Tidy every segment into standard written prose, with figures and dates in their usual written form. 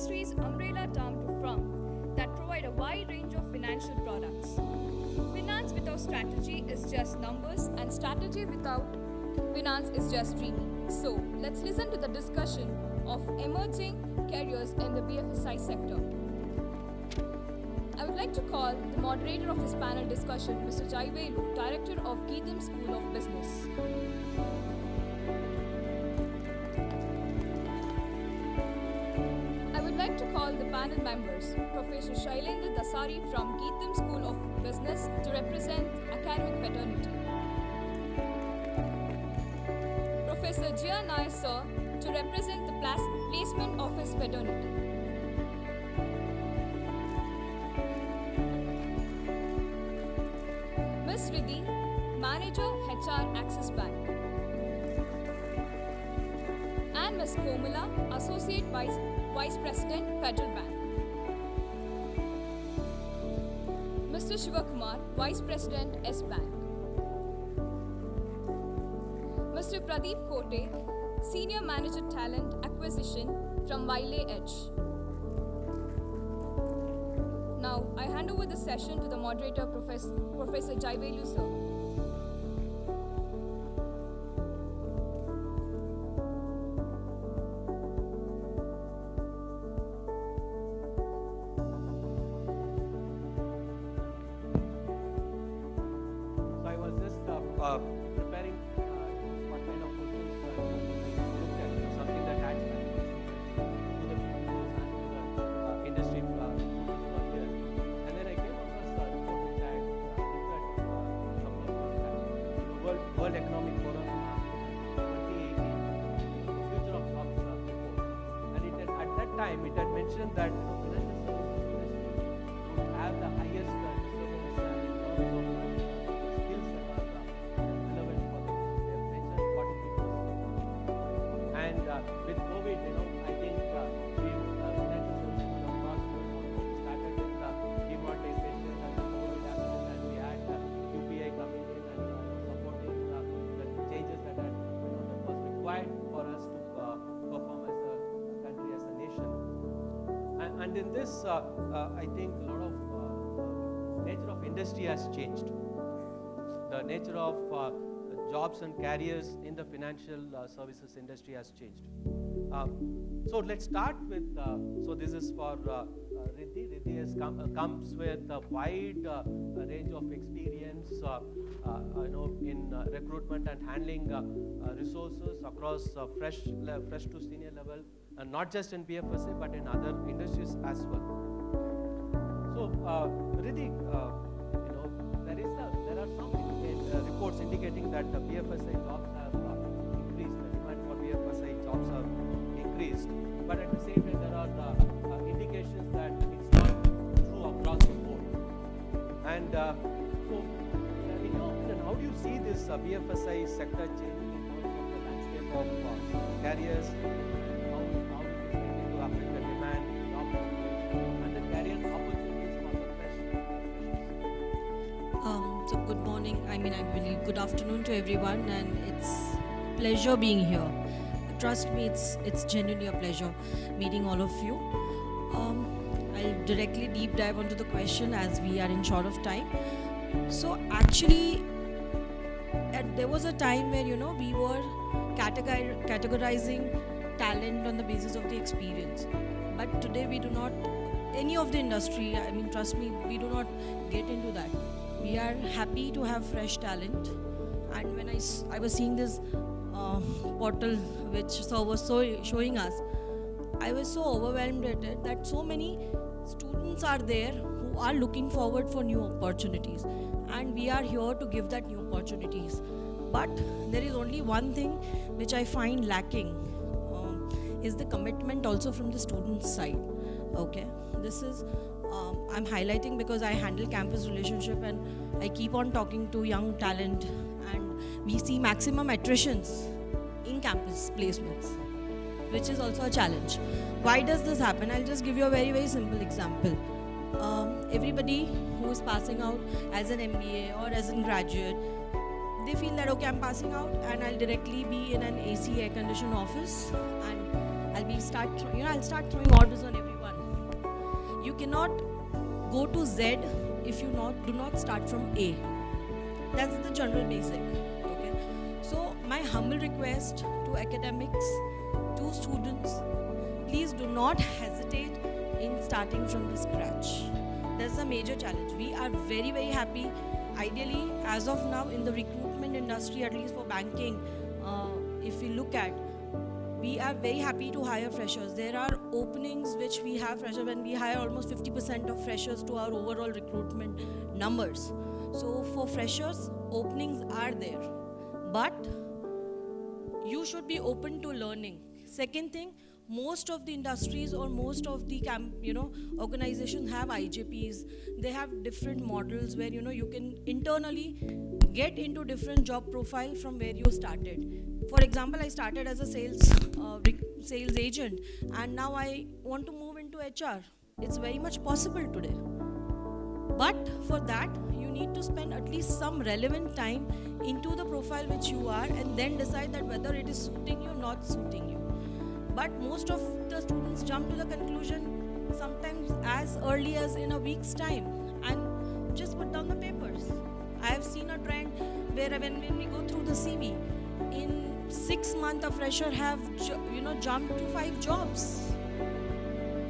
industry's umbrella term to firm that provide a wide range of financial products. Finance without strategy is just numbers, and strategy without finance is just dreaming. So, let's listen to the discussion of emerging careers in the BFSI sector. I would like to call the moderator of this panel discussion, Mr. GIII3V10, Director of GIII3V10 School of Business. I would like to call the panel members, Professor Shailendra Dasari from GIII3V10 School of Business to represent academic fraternity. Professor GIII3V10 Sir to represent the placement office fraternity. Ms. Riddhi, Manager HR Axis Bank. And Ms. Komala, Associate Vice President Federal Bank. Mr. Shivakumar, Vice President S Bank. Mr. Pradeep Kote, Senior Manager Talent Acquisition from Wiley Edge. Now, I hand over the session to the moderator, Professor GIII3V10 Sir. So I was just preparing what kind of questions looked at, something that adds value to the pupils and to the industry students who are here. And then I came across a report which I looked at a couple of years back. World Economic Forum 2018, the Future of Jobs report. And at that time, it had mentioned that financial services industry would have the highest disturbance in terms of skills that are relevant for them. They have mentioned 43%. And with COVID, I think financial services across the world started with demonetization and the COVID happened, and we had UPI coming in and supporting the changes that was required for us to perform as a country, as a nation. And in this, I think a lot of the nature of industry has changed. The nature of jobs and careers in the financial services industry has changed. So let's start with, so this is for Riddhi. Riddhi comes with a wide range of experience in recruitment and handling resources across fresh to senior level, and not just in BFSI but in other industries as well. So Riddhi, there are some reports indicating that the BFSI jobs have increased, the demand for BFSI jobs have increased, but at the same time there are indications that it's not true across the board. And so in your opinion, how do you see this BFSI sector changing in terms of the landscape of careers, and how it is likely to affect the demand, job and the career opportunities for the freshers? So good morning, I believe good afternoon to everyone, and it's pleasure being here. Trust me, it's genuinely a pleasure meeting all of you. I'll directly deep dive onto the question as we are in short of time. So actually, there was a time where we were categorizing talent on the basis of the experience, but today we do not. Any of the industry, trust me, we do not get into that. We are happy to have fresh talent, and when I was seeing this portal which Sir was showing us, I was so overwhelmed at it that so many students are there who are looking forward for new opportunities, and we are here to give that new opportunities. But there is only one thing which I find lacking, is the commitment also from the students' side. Okay, this is I'm highlighting because I handle campus relationship and I keep on talking to young talent, and we see maximum attritions in campus placements, which is also a challenge. Why does this happen? I'll just give you a very, very simple example. Everybody who is passing out as an MBA or as a graduate, they feel that okay, I'm passing out and I'll directly be in an AC air conditioned office and I'll start throwing orders on everyone. You cannot go to Z if you do not start from A. That's the general basic. Okay. So my humble request to academics, to students, please do not hesitate in starting from the scratch. That's a major challenge. We are very, very happy. Ideally, as of now, in the recruitment industry, at least for banking, if we look at, we are very happy to hire freshers. There are openings which we have freshers, when we hire almost 50% of freshers to our overall recruitment numbers. So for freshers, openings are there. But you should be open to learning. Second thing, most of the industries or most of the organizations have IJPs. They have different models where you can internally get into different job profile from where you started. For example, I started as a sales agent, and now I want to move into HR. It's very much possible today. But for that, you need to spend at least some relevant time into the profile which you are, and then decide that whether it is suiting you, not suiting you. But most of the students jump to the conclusion sometimes as early as in a week's time and just put down the papers. I have seen a trend where when we go through the CV, in 6 months a fresher have jumped to 5 jobs.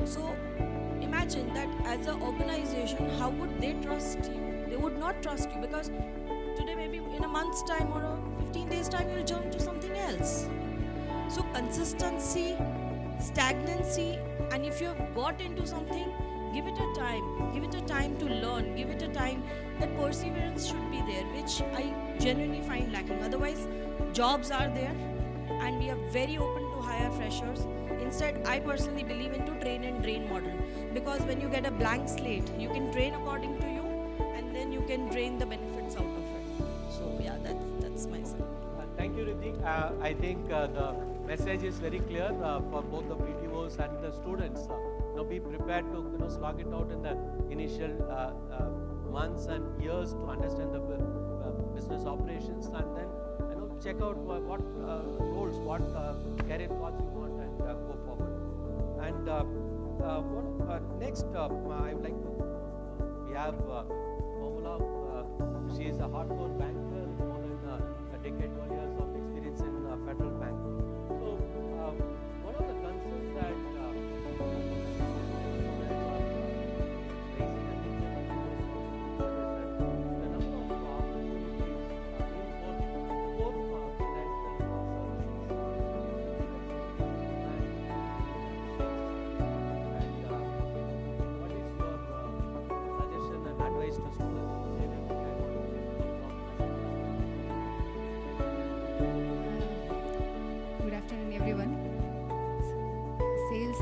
So imagine that as an organization, how would they trust you? They would not trust you, because today maybe in a month's time or 15 days time you'll jump to something else. So consistency, stagnancy, and if you have got into something, give it a time. Give it a time to learn. Give it a time. That perseverance should be there, which I genuinely find lacking. Otherwise, jobs are there, and we are very open to hire freshers. Instead, I personally believe into train and drain model, because when you get a blank slate, you can train according to you, and then you can drain the benefits out of it. So yeah, that's my side. Thank you, Riddhi. I think the message is very clear for both the PTOs and the students. Be prepared to slog it out in the initial months and years to understand the business operations, and then check out what roles, what career paths you want, and go forward. And what next? I would like to. We have Formula. She is a hardcore banker, more than a decade, 1 years of experience in Federal Bank. So one of the concerns that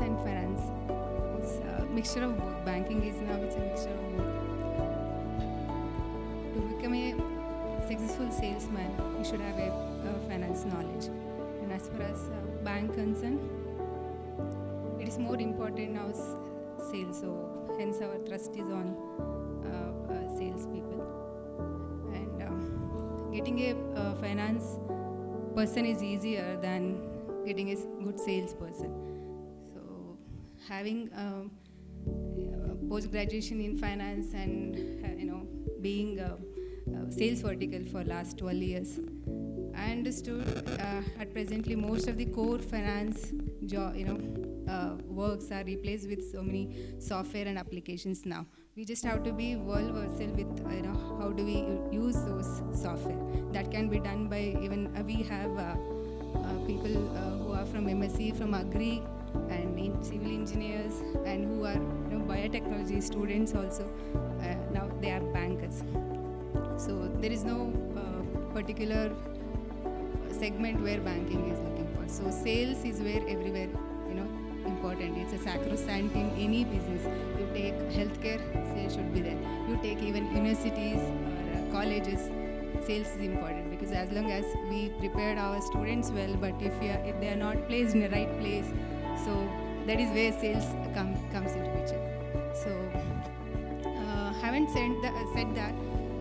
and finance. It's a mixture of both. Banking is now, it's a mixture of both. To become a successful salesman, you should have a finance knowledge. And as far as bank concerned, it is more important now sales. So hence our trust is on sales people. And getting a finance person is easier than getting a good salesperson. Having post-graduation in finance and being sales vertical for last 12 years, I understood at presently most of the core finance works are replaced with so many software and applications now. We just have to be well versed with how do we use those software. That can be done by even we have people who are from MSc, from Agri, and in civil engineers, and who are biotechnology students also. Now they are bankers. So there is no particular segment where banking is looking for. So sales is where everywhere important. It's a sacrosanct in any business. You take healthcare, sales should be there. You take even universities or colleges, sales is important, because as long as we prepared our students well, but if they are not placed in the right place, so that is where sales comes into picture. So having said that,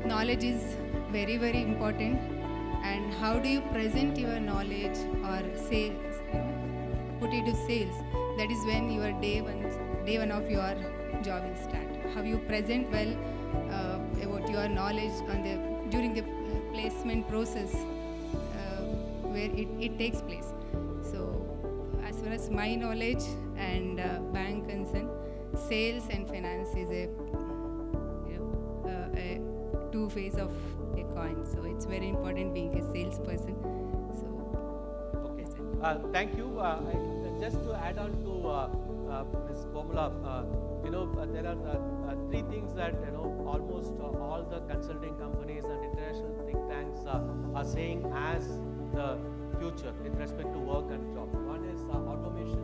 knowledge is very, very important. And how do you present your knowledge or say put it to sales, that is when your day one of your job will start. How you present well about your knowledge on the during the placement process where it takes place. So as far as my knowledge and bank concern, sales and finance is a two face of a coin. So it's very important being a salesperson. So Okay. Thank you. Just to add on to Ms. Komala, there are three things that almost all the consulting companies and international think tanks are saying as the future with respect to work and job. One is automation.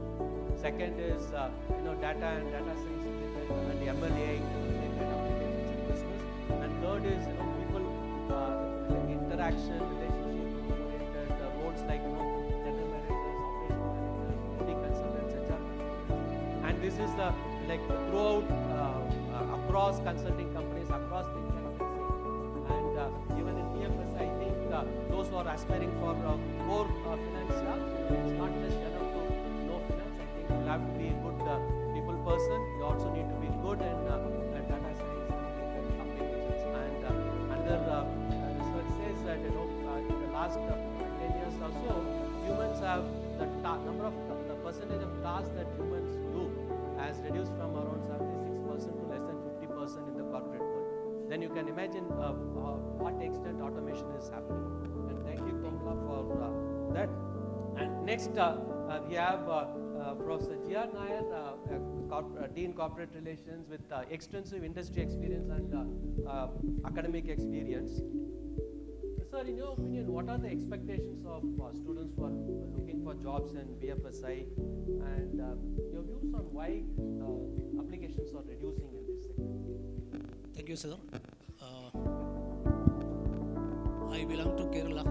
Second is data and data science related and the ML/AI related applications in business. And third is people interaction, relationship oriented roles like general managers, operational managers, OD consultants, HR managers. And this is the throughout across consulting companies across the India. And even in BFS, I think those who are aspiring for core finance jobs, it's not just enough to know finance. I think you have to be a good people person. You also need to be good in data science and applications. And another research says that in the last 10 years or so, humans have the the percentage of tasks that humans do has reduced from around 76% to less than 50% in the corporate world. Then you can imagine what extent automation is happening. And thank you, Komala, for that. And next, we have Professor GR Nair, Dean Corporate Relations with extensive industry experience and academic experience. Sir, in your opinion, what are the expectations of students who are looking for jobs in BFSI, and your views on why applications are reducing in this sector? Thank you, sir. I belong to Kerala,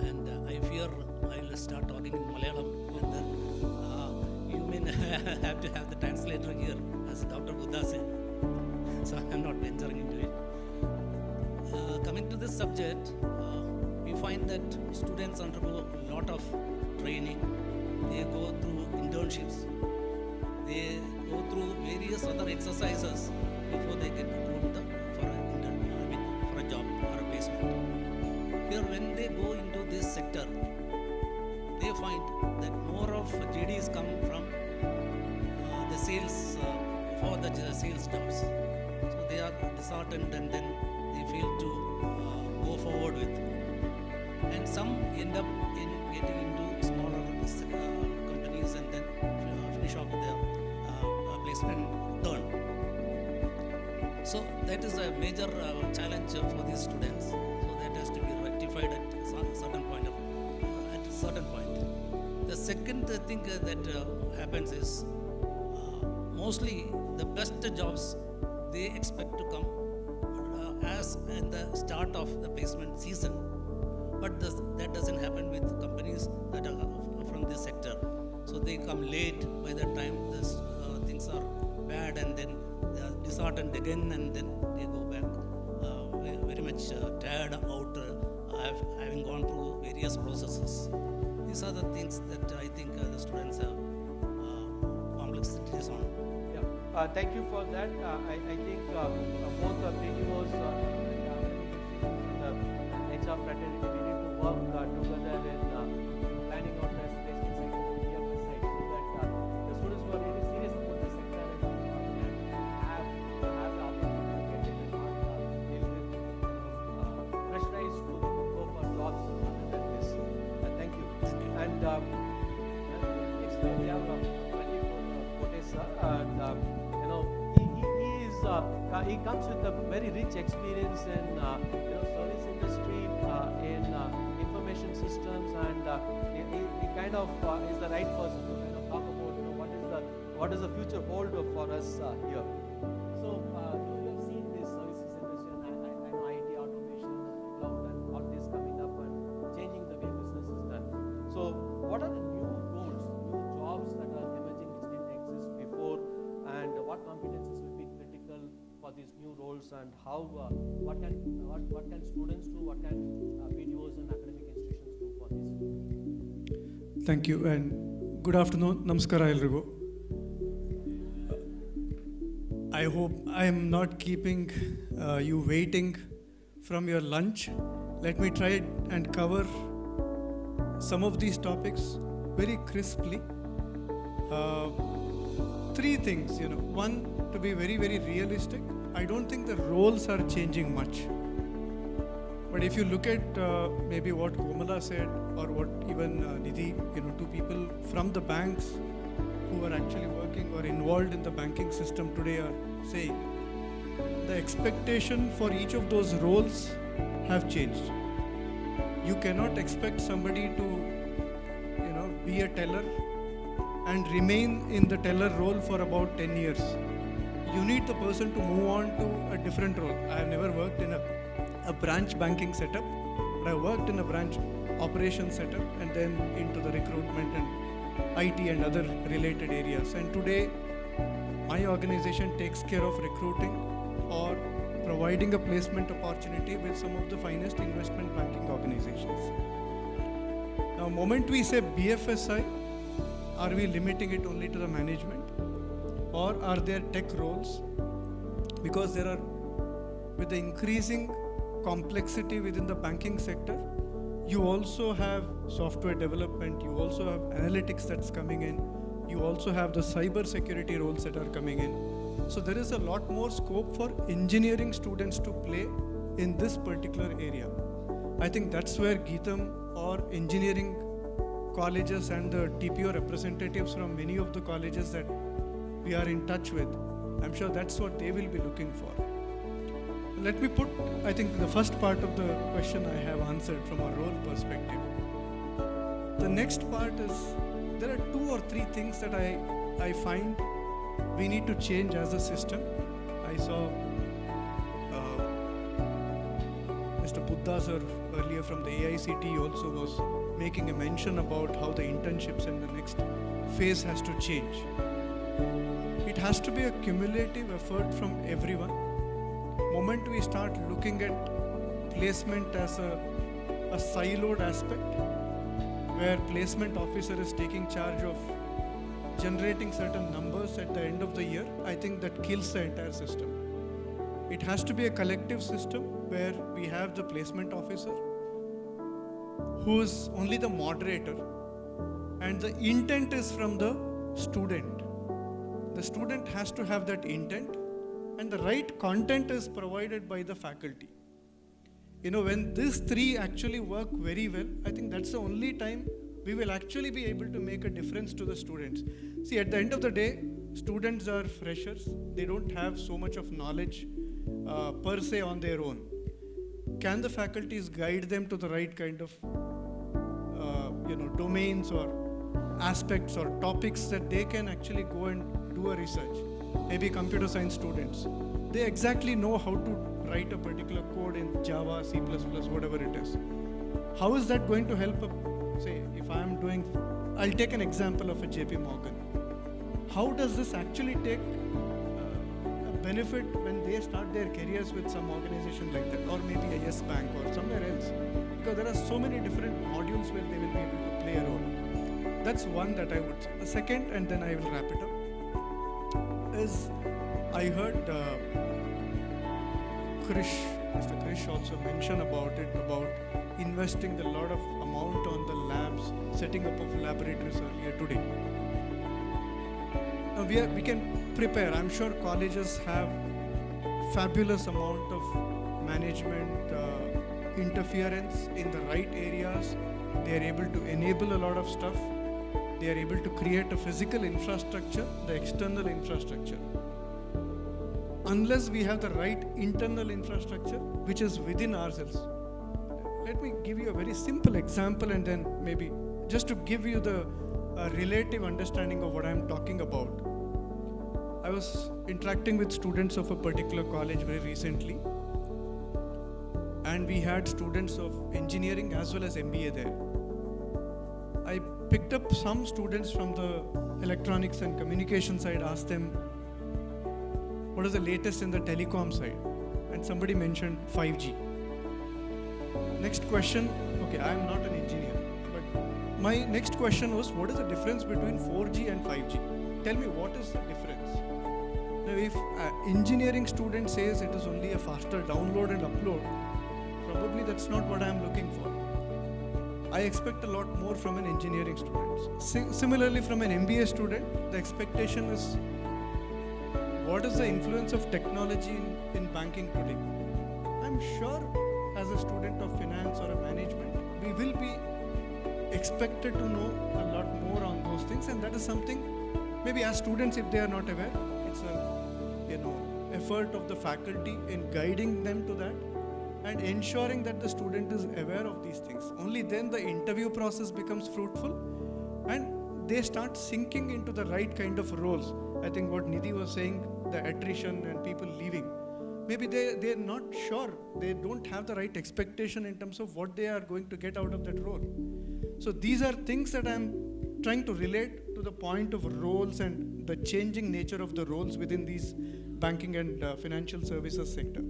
and I fear I will start talking in Malayalam, and then you may have to have the translator here, as Dr. Buddha said. So I am not venturing into it. Coming to this subject, we find that students undergo a lot of training. They go through internships. They go through various other exercises before they get recruited for a job or a placement. Here, when they go into this sector, they find that more of JDs come from the sales for the sales jobs. So they are disheartened, and then they fail to go forward with. And some end up in getting into smaller companies and then finish off their placement turn. So that is a major challenge for these students. So that has to be rectified at a certain point. The second thing that happens is mostly the best jobs they expect to come as in the start of the placement season, but that doesn't happen with companies that are from this sector. So they come late. By the time things are bad, and then they are disheartened again, and then they go back very much tired out, having gone through various processes. These are the things that I think the students have complexities on. Thank you for that. I think both the PTOs and the HR fraternity, we need to work together in planning out this placement sector in BFSI, so that the students who are really serious about the sector and have the opportunity to get in and not deal with pressurized to go for jobs other than this. Thank you. And next we have Kotesa, and he comes with a very rich experience in service industry, in information systems, and he kind of is the right person to kind of talk about what does the future hold for us here. So you have seen this services industry, and I know IT automation, cloud, and all this coming up and changing the way business is done. So what are the new roles, new jobs that are emerging which didn't exist before, and what competencies will be critical for these new roles, and how what can students do, what can PTOs and academic institutions do for this? Thank you, and Good afternoon. Namaskara ಎಲ್ರಿಗೂ. I hope I am not keeping you waiting from your lunch. Let me try and cover some of these topics very crisply. Three things, One, to be very, very realistic, I don't think the roles are changing much. But if you look at maybe what Komala said or what even Nidhi, two people from the banks who are actually working or involved in the banking system today are saying, the expectation for each of those roles have changed. You cannot expect somebody to, be a teller and remain in the teller role for about 10 years. You need the person to move on to a different role. I have never worked in a branch banking setup, but I worked in a branch operations setup and then into the recruitment and IT and other related areas. And today, my organization takes care of recruiting or providing a placement opportunity with some of the finest investment banking organizations. Now, moment we say BFSI, are we limiting it only to the management? Or are there tech roles? Because there are, with the increasing complexity within the banking sector, you also have software development, you also have analytics that's coming in, you also have the cyber security roles that are coming in. So there is a lot more scope for engineering students to play in this particular area. I think that's where GIII3V10 or engineering colleges and the TPO representatives from many of the colleges that we are in touch with, I'm sure that's what they will be looking for. Let me put, I think, the first part of the question I have answered from a role perspective. The next part is, there are 2 or 3 things that I find we need to change as a system. I saw Mr. Buddha sir earlier from the AICT also was making a mention about how the internships in the next phase has to change. It has to be a cumulative effort from everyone. Moment we start looking at placement as a siloed aspect, where placement officer is taking charge of generating certain numbers at the end of the year, I think that kills the entire system. It has to be a collective system where we have the placement officer who is only the moderator, and the intent is from the student. The student has to have that intent, and the right content is provided by the faculty. When these 3 actually work very well, I think that's the only time we will actually be able to make a difference to the students. See, at the end of the day, students are freshers. They don't have so much of knowledge per se on their own. Can the faculties guide them to the right kind of domains or aspects or topics that they can actually go and do a research? Maybe computer science students, they exactly know how to write a particular code in Java, C++, whatever it is. How is that going to help, say, if I'll take an example of a JP Morgan. How does this actually take a benefit when they start their careers with some organization like that, or maybe a Yes Bank or somewhere else? Because there are so many different modules where they will be able to play a role. That's one that I would say. The second, and then I will wrap it up, is I heard Mr. Krish also mention about investing a lot of amount on the labs, setting up of laboratories earlier today. Now we can prepare. I'm sure colleges have fabulous amount of management interference in the right areas. They are able to enable a lot of stuff. They are able to create a physical infrastructure, the external infrastructure. Unless we have the right internal infrastructure, which is within ourselves. Let me give you a very simple example, and then maybe just to give you the relative understanding of what I'm talking about. I was interacting with students of a particular college very recently, and we had students of engineering as well as MBA there. I picked up some students from the electronics and communication side, asked them, what is the latest in the telecom side? And somebody mentioned 5G. Next question, okay, I am not an engineer, but my next question was, what is the difference between 4G and 5G? Tell me, what is the difference? Now, if engineering student says it is only a faster download and upload, probably that's not what I am looking for. I expect a lot more from an engineering student. Similarly, from an MBA student, the expectation is, what is the influence of technology in banking today? I'm sure as a student of finance or a management, we will be expected to know a lot more on those things, and that is something maybe as students, if they are not aware, it's a effort of the faculty in guiding them to that and ensuring that the student is aware of these things. Only then the interview process becomes fruitful and they start sinking into the right kind of roles. I think what Nidhi was saying, the attrition and people leaving, maybe they're not sure, they don't have the right expectation in terms of what they are going to get out of that role. So these are things that I'm trying to relate to the point of roles and the changing nature of the roles within these banking and financial services sector.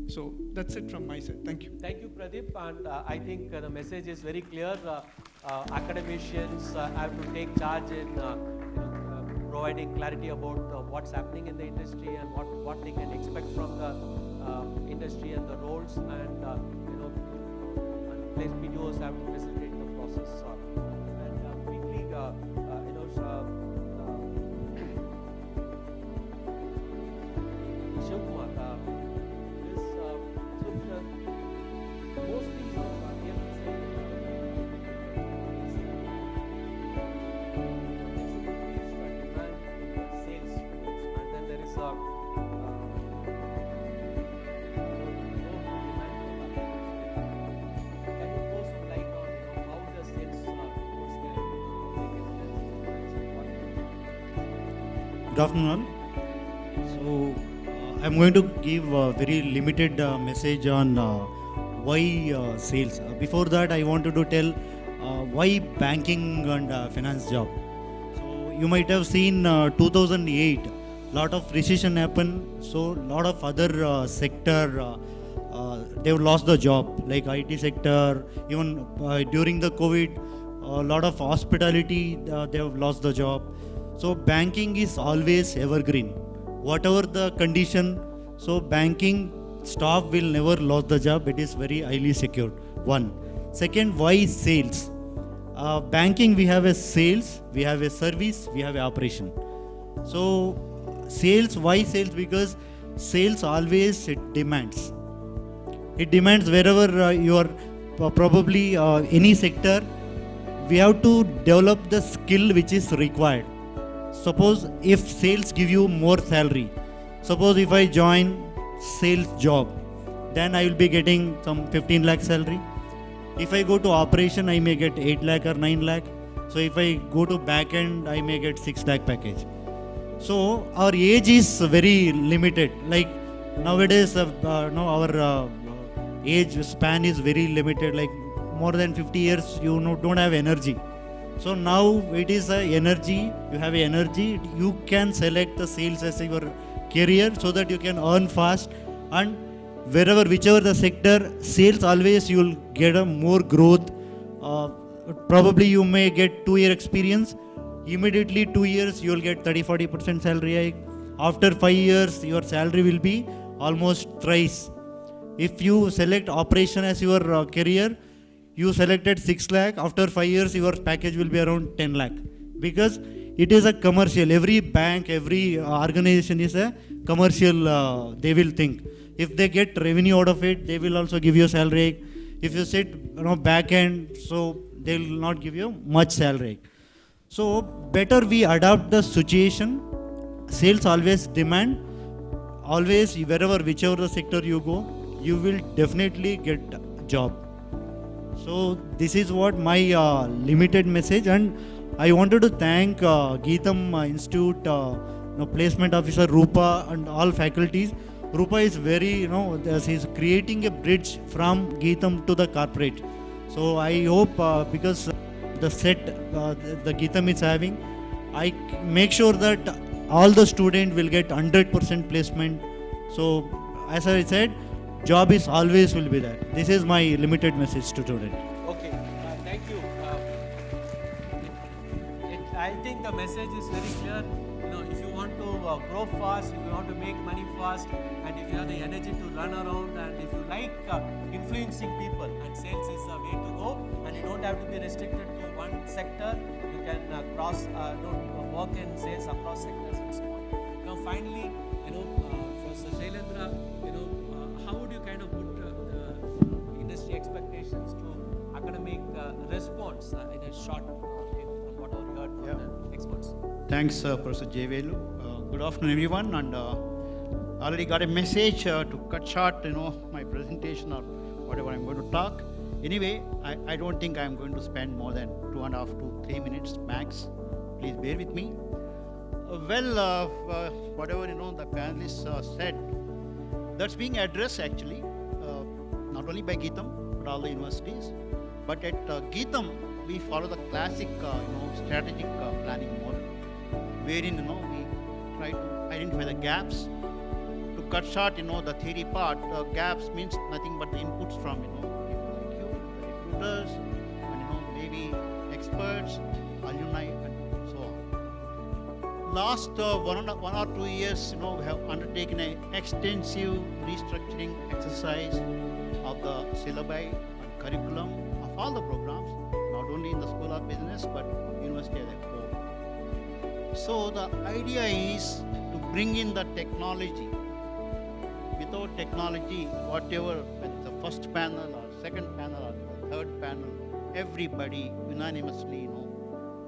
So that's it from my side. Thank you. Thank you, Pradeep. And I think the message is very clear. Academicians have to take charge in providing clarity about what's happening in the industry and what they can expect from the industry and the roles, and and place PTOs have to facilitate the process. And quickly, Shivkumar, this mostly we have to say demand sales, and then there is a can you throw some light on how the sales force can Good afternoon. So, I'm going to give a very limited message on why sales. Before that, I wanted to tell why banking and finance job. So, you might have seen 2008, lot of recession happened. So, lot of other sector they've lost the job, like IT sector. Even during the COVID, a lot of hospitality they have lost the job. So banking is always evergreen. Whatever the condition, so banking staff will never lose the job. It is very highly secured. One. Second, why sales? Banking, we have a sales, we have a service, we have a operation. So sales, why sales? Because sales always it demands. It demands wherever you are probably any sector, we have to develop the skill which is required. Suppose if sales give you more salary, suppose if I join sales job, then I will be getting some 15 lakh salary. If I go to operation, I may get 8 lakh or 9 lakh. So if I go to back end, I may get 6 lakh package. So our age is very limited. Like nowadays, our age span is very limited. Like more than 50 years, you don't have energy. So now it is a energy, you have a energy, you can select the sales as your career so that you can earn fast, and whichever the sector, sales always you will get a more growth. Probably you may get 2-year experience, immediately 2 years you will get 30-40% salary hike. After 5 years your salary will be almost thrice. If you select operation as your career, you selected 6 lakh, after 5 years your package will be around 10 lakh. Because it is a commercial, every bank, every organization is a commercial, they will think. If they get revenue out of it, they will also give you a salary. If you sit back end, so they will not give you much salary. So better we adapt the situation. Sales always demand, always whichever the sector you go, you will definitely get job. So this is what my limited message, and I wanted to thank GIII3V10 Institute placement officer Rupa and all faculties. Rupa is very, she's creating a bridge from GIITM to the corporate. So I hope because the set the GIITM is having, I make sure that all the students will get 100% placement. So as I said, job is always will be there. This is my limited message to students. Okay, thank you. I think the message is very clear. You know, if you want to grow fast, if you want to make money fast, and if you have the energy to run around, and if you like influencing people, and sales is the way to go, and you don't have to be restricted to one sector. You can work in sales across sectors and so on. Now, finally, for Shailendra, how would you kind of put the industry expectations to academic response in a short from whatever you heard from the experts? Thanks, Professor J. Velu. Good afternoon, everyone. And already got a message to cut short, my presentation or whatever I'm going to talk. Anyway, I don't think I'm going to spend more than 2.5 to 3 minutes max. Please bear with me. Whatever the panelists said, that's being addressed actually, not only by GIII3V10, but all the universities. But at GIII3V10, we follow the classic, strategic planning model, wherein we try to identify the gaps. To cut short, the theory part, gaps means nothing but the inputs from people like you, the recruiters, and maybe experts, alumni, and so on. Last 1 or 2 years, we have undertaken an extensive restructuring exercise of the syllabi and curriculum of all the programs, not only in the School of Business, but university as a whole. So the idea is to bring in the technology. Without technology, whatever, whether it's the first panel or second panel or the third panel, everybody unanimously,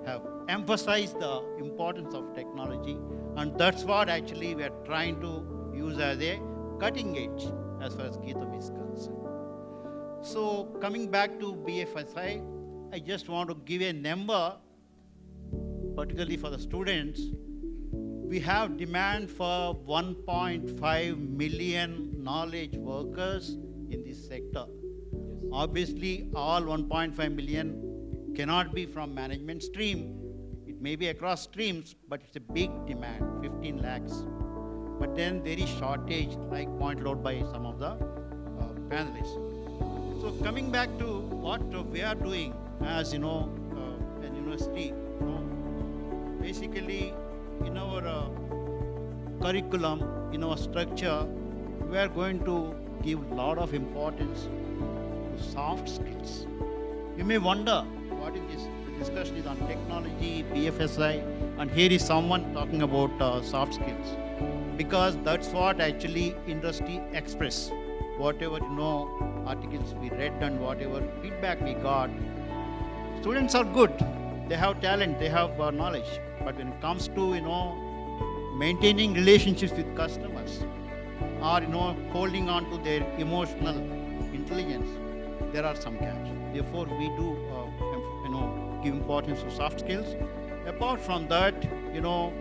have emphasized the importance of technology, and that's what actually we are trying to use as a cutting edge as far as GIII3V is concerned. So coming back to BFSI, I just want to give a number, particularly for the students. We have demand for 1.5 million knowledge workers in this sector. Yes. Obviously, all 1.5 million cannot be from management stream. It may be across streams, but it's a big demand, 15 lakhs. But then there is shortage, like pointed out by some of the panelists. So coming back to what we are doing as, an university, basically in our curriculum, in our structure, we are going to give a lot of importance to soft skills. You may wonder, what is this? The discussion is on technology, BFSI, and here is someone talking about soft skills. Because that's what actually industry express. Whatever, articles we read and whatever feedback we got, students are good. They have talent, they have knowledge. But when it comes to, maintaining relationships with customers or, holding on to their emotional intelligence, there are some gaps. Therefore, we do, give importance to soft skills. Apart from that, there are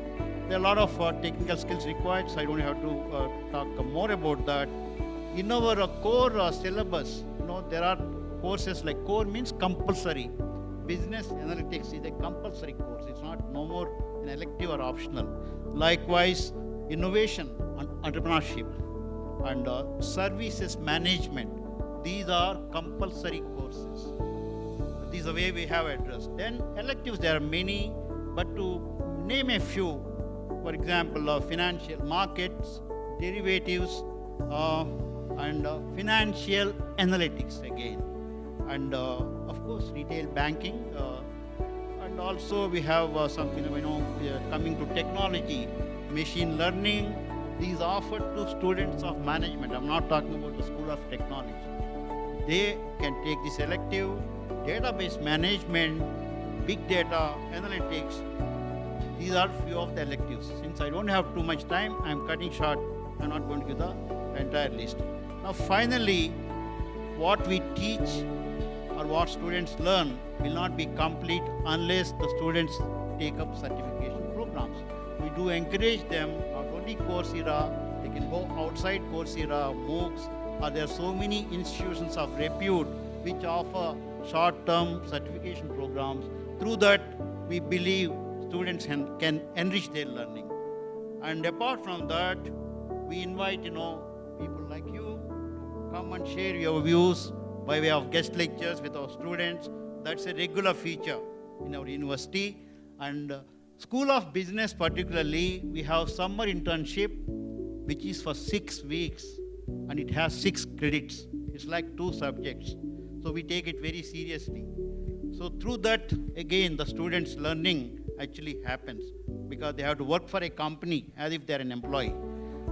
a lot of technical skills required, so I don't have to talk more about that. In our core syllabus, there are courses like core means compulsory. Business analytics is a compulsory course. It's not no more an elective or optional. Likewise, innovation and entrepreneurship and services management. These are compulsory courses. This is the way we have addressed. Then electives, there are many, but to name a few, for example, financial markets, derivatives, and financial analytics again. And of course, retail banking. And also we have something, coming to technology, machine learning. These are offered to students of management. I'm not talking about the School of Technology. They can take this elective, database management, big data, analytics. These are few of the electives. Since I don't have too much time, I'm cutting short. I'm not going to give the entire list. Now finally, what we teach or what students learn will not be complete unless the students take up certification programs. We do encourage them, not only Coursera, they can go outside Coursera, MOOCs, or there are so many institutions of repute which offer short-term certification programs. Through that, we believe students can enrich their learning. And apart from that, we invite, people like you to come and share your views by way of guest lectures with our students. That's a regular feature in our university. And School of Business particularly, we have summer internship, which is for 6 weeks, and it has 6 credits. It's like 2 subjects. So we take it very seriously. So through that, again, the students' learning actually happens because they have to work for a company as if they're an employee.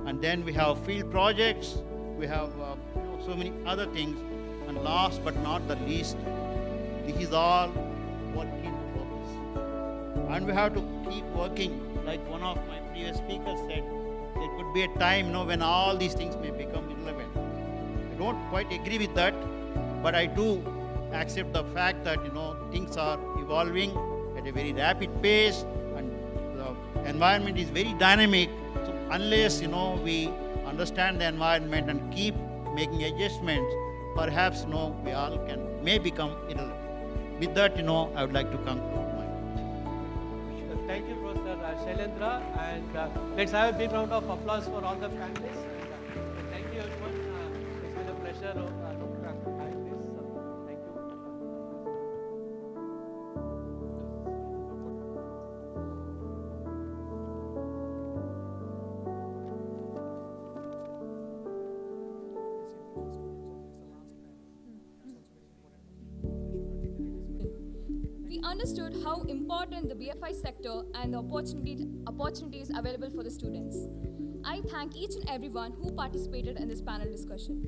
And then we have field projects, we have so many other things. And last but not the least, this is all work in progress. And we have to keep working. Like one of my previous speakers said, there could be a time when all these things may become irrelevant. I don't quite agree with that, but I do accept the fact that things are evolving at a very rapid pace and the environment is very dynamic. So unless we understand the environment and keep making adjustments, perhaps we all may become irrelevant. With that, I would like to conclude my. Thank you, Professor Shailendra, and let's have a big round of applause for all the panelists. And, thank you, everyone. It's been a pleasure to have this. Thank you. We understood how important the BFI sector and the opportunities available for the students. I thank each and everyone who participated in this panel discussion.